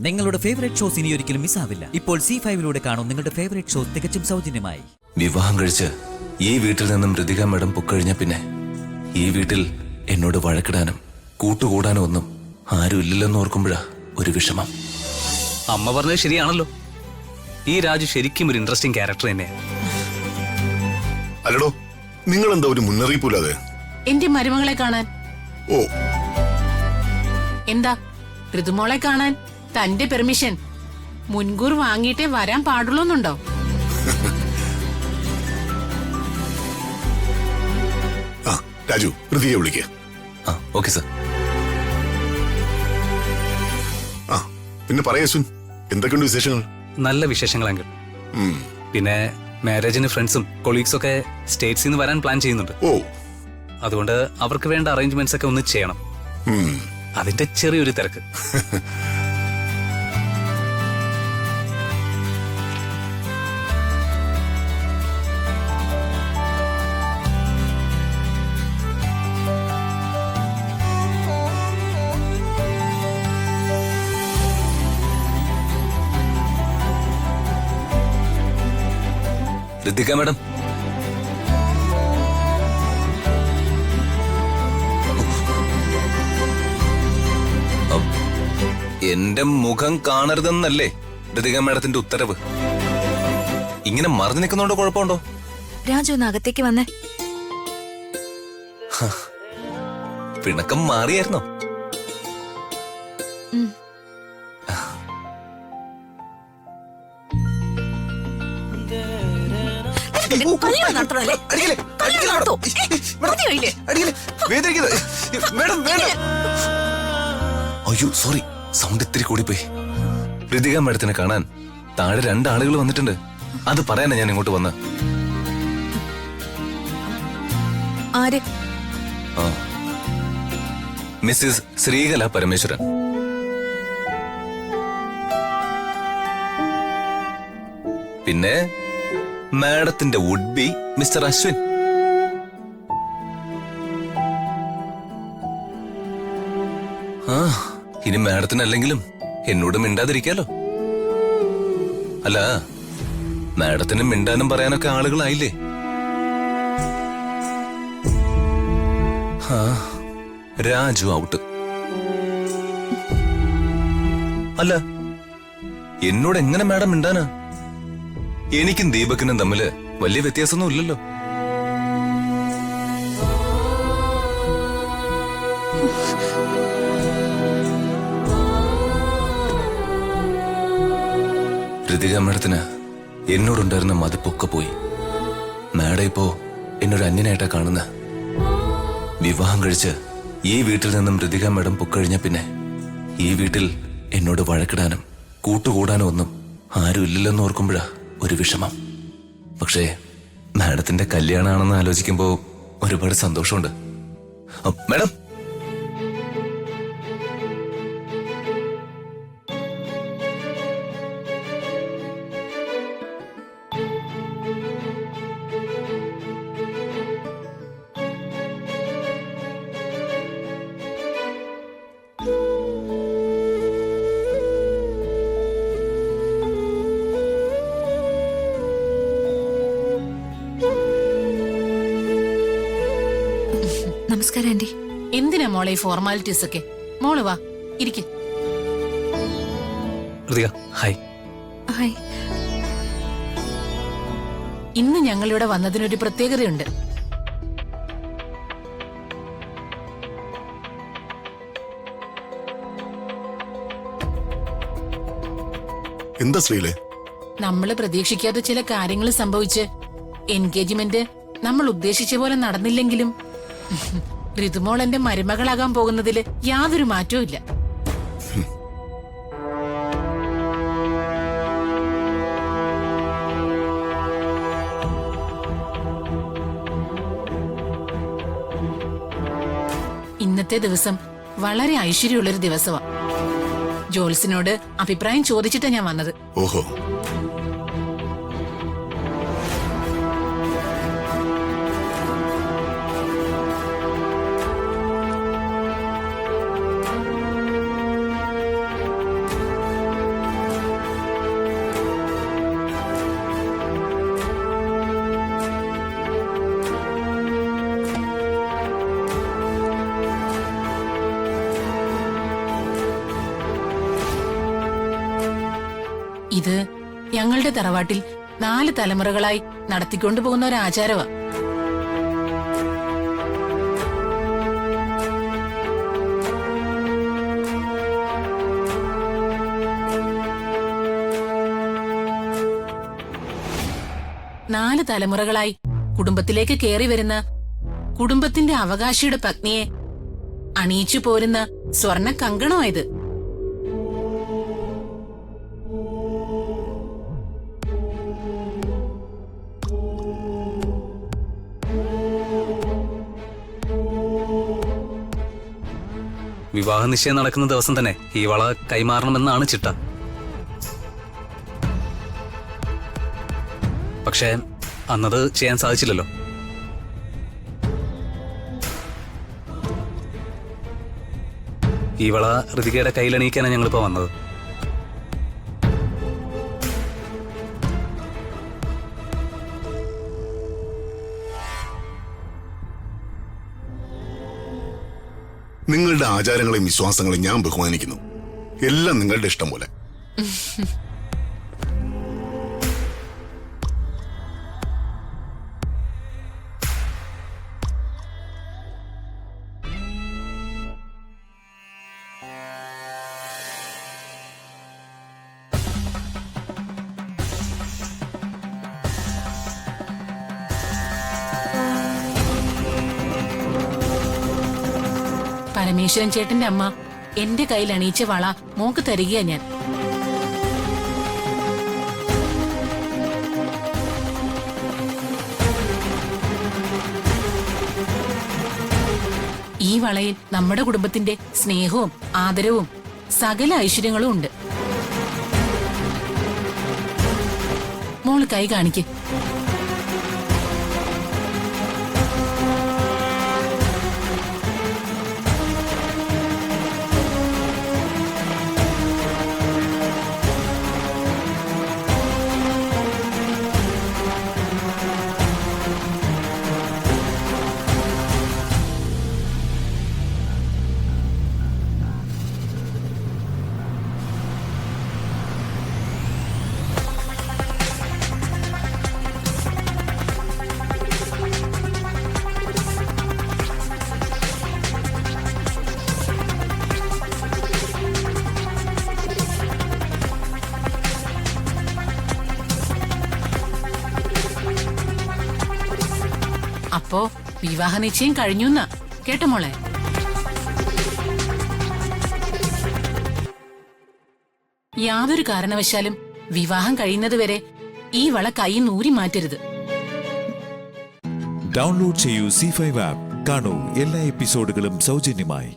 നിങ്ങളുടെ favourite shows ഇനി ഒരിക്കലും മിസ്സാവില്ല. ഇപ്പോൾ C5 കാണും നിങ്ങളുടെ ഫേവറേറ്റ് ഷോസ് തികച്ചും സൗജന്യമായി. വിവാഹം കഴിച്ച് ഈ വീട്ടിൽ നിന്നും ഋതിക മേഡം പൊക്കഴിഞ്ഞ പിന്നെ ഈ വീട്ടിൽ എന്നോട് വഴക്കിടാനും കൂട്ടുകൂടാനും ഒന്നും ആരും ഇല്ലല്ലെന്ന് ഓർക്കുമ്പോഴാ ഒരു വിഷമം. അമ്മ പറഞ്ഞത് ശരിയാണല്ലോ. ഈ രാജു ശരിക്കും ഒരു ഇൻട്രസ്റ്റിംഗ് ക്യാരക്ടർ തന്നെയാണ്. അല്ലടോ, നിങ്ങൾ എന്താ ഒരു മുന്നറിയിപ്പില്ലാതെ? എന്റെ മരുമകളെ കാണാൻ. ഓ, എന്താ ഋതുമോളെ കാണാൻ തന്റെ പെർമിഷൻ മുൻകൂർ വാങ്ങിയിട്ടേ വരാൻ പാടുള്ളൂന്നുണ്ടോ? ആ രാജു, ഋതിയെ വിളിക്കുക. Okay sir. ആ പിന്നെ പറയസുൻ, എന്തൊക്കെയുണ്ട് വിശേഷങ്ങൾ? നല്ല വിശേഷങ്ങളെങ്കിൽ പിന്നെ മാരേജിന് ഫ്രണ്ട്സും കൊളീഗ്സും ഒക്കെ സ്റ്റേറ്റ്സിൽ നിന്ന് വരാൻ പ്ലാൻ ചെയ്യുന്നുണ്ട്. ഓ, അതുകൊണ്ട് അവർക്ക് വേണ്ട അറേഞ്ച്മെന്റ്സ് ഒക്കെ ഒന്ന് ചെയ്യണം. അതിന്റെ ചെറിയൊരു തിരക്ക്. ഋതിക മേഡം, എന്റെ മുഖം കാണരുതെന്നല്ലേ ഋതിക മേഡത്തിന്റെ ഉത്തരവ്? ഇങ്ങനെ മറിഞ്ഞു നിൽക്കുന്നോണ്ട് കുഴപ്പമുണ്ടോ? രാജു ഒന്ന് അകത്തേക്ക് വന്നേ. പിണക്കം മാറിയായിരുന്നോ? അയ്യോ സോറി, സൗണ്ട് ഇത്തിരി കൂടിപ്പോയി. ഋതിക മേഡത്തിനെ കാണാൻ താഴെ 2 ആളുകൾ വന്നിട്ടുണ്ട്. അത് പറയാനാ ഞാൻ ഇങ്ങോട്ട് വന്ന. ആര്? മിസ്സിസ് ശ്രീകല പരമേശ്വരൻ. പിന്നെ മാഡത്തിന്റെ വുഡ് ബി മിസ്റ്റർ അശ്വിൻ. ഇനി മാഡത്തിനല്ലെങ്കിലും എന്നോട് മിണ്ടാതിരിക്കാലോ. അല്ല, മാഡത്തിന് മിണ്ടാനും പറയാനൊക്കെ ആളുകളായില്ലേ? രാജു ഔട്ട്. അല്ല, എന്നോട് എങ്ങനെ മാഡം മിണ്ടാനാ? എനിക്കും ദീപക്കിനും തമ്മില് വലിയ വ്യത്യാസമൊന്നും ഇല്ലല്ലോ. ഋതിക മേഡത്തിന് എന്നോടുണ്ടായിരുന്ന മതിപ്പൊക്കെ പോയി. മാഡം ഇപ്പോ എന്നൊരു അന്യനായിട്ടാ കാണുന്ന. വിവാഹം കഴിച്ച് ഈ വീട്ടിൽ നിന്നും ഋതിക മേഡം പൊക്കഴിഞ്ഞ പിന്നെ ഈ വീട്ടിൽ എന്നോട് വഴക്കിടാനും കൂട്ടുകൂടാനും ഒന്നും ആരും ഇല്ലല്ലെന്ന് ഓർക്കുമ്പോഴാ ഒരു വിഷമം. പക്ഷേ മാഡത്തിന്റെ കല്യാണമാണെന്ന് ആലോചിക്കുമ്പോ ഒരുപാട് സന്തോഷമുണ്ട്. മാഡം, നമസ്കാരം ആന്റി. എന്തിനാ മോളെ ഈ ഫോർമാലിറ്റീസ് ഒക്കെ? മോള് വാ, ഇരിക്ക്. ഋതിക, ഹായ്. ഹായ്. ഇന്ന് ഞങ്ങളിവിടെ വന്നതിനൊരു പ്രത്യേകതയുണ്ട്. എന്താ ശ്രീലേ? നമ്മള് പ്രതീക്ഷിക്കാത്ത ചില കാര്യങ്ങൾ സംഭവിച്ച് എൻഗേജ്മെന്റ് നമ്മൾ ഉദ്ദേശിച്ച പോലെ നടന്നില്ലെങ്കിലും ഋതുമോൾ എന്റെ മരുമകളാകാൻ പോകുന്നതില് യാതൊരു മാറ്റവും ഇല്ല. ഇന്നത്തെ ദിവസം വളരെ ഐശ്വര്യമുള്ളൊരു ദിവസമാണ്. ജോൽസിനോട് അഭിപ്രായം ചോദിച്ചിട്ടാ ഞാൻ വന്നത്. ഓഹോ, ഇത് ഞങ്ങളുടെ തറവാട്ടിൽ 4 തലമുറകളായി നടത്തിക്കൊണ്ടു പോകുന്ന ഒരു ആചാരമാ. നാല് തലമുറകളായി കുടുംബത്തിലേക്ക് കയറി വരുന്ന കുടുംബത്തിന്റെ അവകാശിയുടെ പത്നിയെ അണിയിച്ചു പോരുന്ന സ്വർണ്ണ കങ്കണമായത്. വിവാഹ നിശ്ചയം നടക്കുന്ന ദിവസം തന്നെ ഈ വള കൈമാറണമെന്നാണ് ചിട്ട. പക്ഷേ അന്നത് ചെയ്യാൻ സാധിച്ചില്ലല്ലോ. ഈ വള ഋതികയുടെ കയ്യിലണിയിക്കാനാണ് ഞങ്ങളിപ്പോ വന്നത്. നിങ്ങളുടെ ആചാരങ്ങളെയും വിശ്വാസങ്ങളെയും ഞാൻ ബഹുമാനിക്കുന്നു. എല്ലാം നിങ്ങളുടെ ഇഷ്ടം പോലെ. പരമേശ്വരൻ ചേട്ടന്റെ അമ്മ എന്റെ കയ്യിൽ അണിയിച്ച വള മോക്ക് തരികയാ ഞാൻ. ഈ വളയിൽ നമ്മുടെ കുടുംബത്തിന്റെ സ്നേഹവും ആദരവും സകല ഐശ്വര്യങ്ങളും ഉണ്ട്. മോള് കൈ കാണിക്ക്. അപ്പോ വിവാഹ നിശ്ചയം കഴിഞ്ഞുന്നാ കേട്ടോ മോളെ. യാതൊരു കാരണവശാലും വിവാഹം കഴിയുന്നതുവരെ ഈ വള കൈയിൽ നൂരി മാറ്റരുത്. ഡൗൺലോഡ് ചെയ്യൂ C5 ആപ്പ്. കാണൂ എല്ലാ എപ്പിസോഡുകളും സൗജന്യമായി.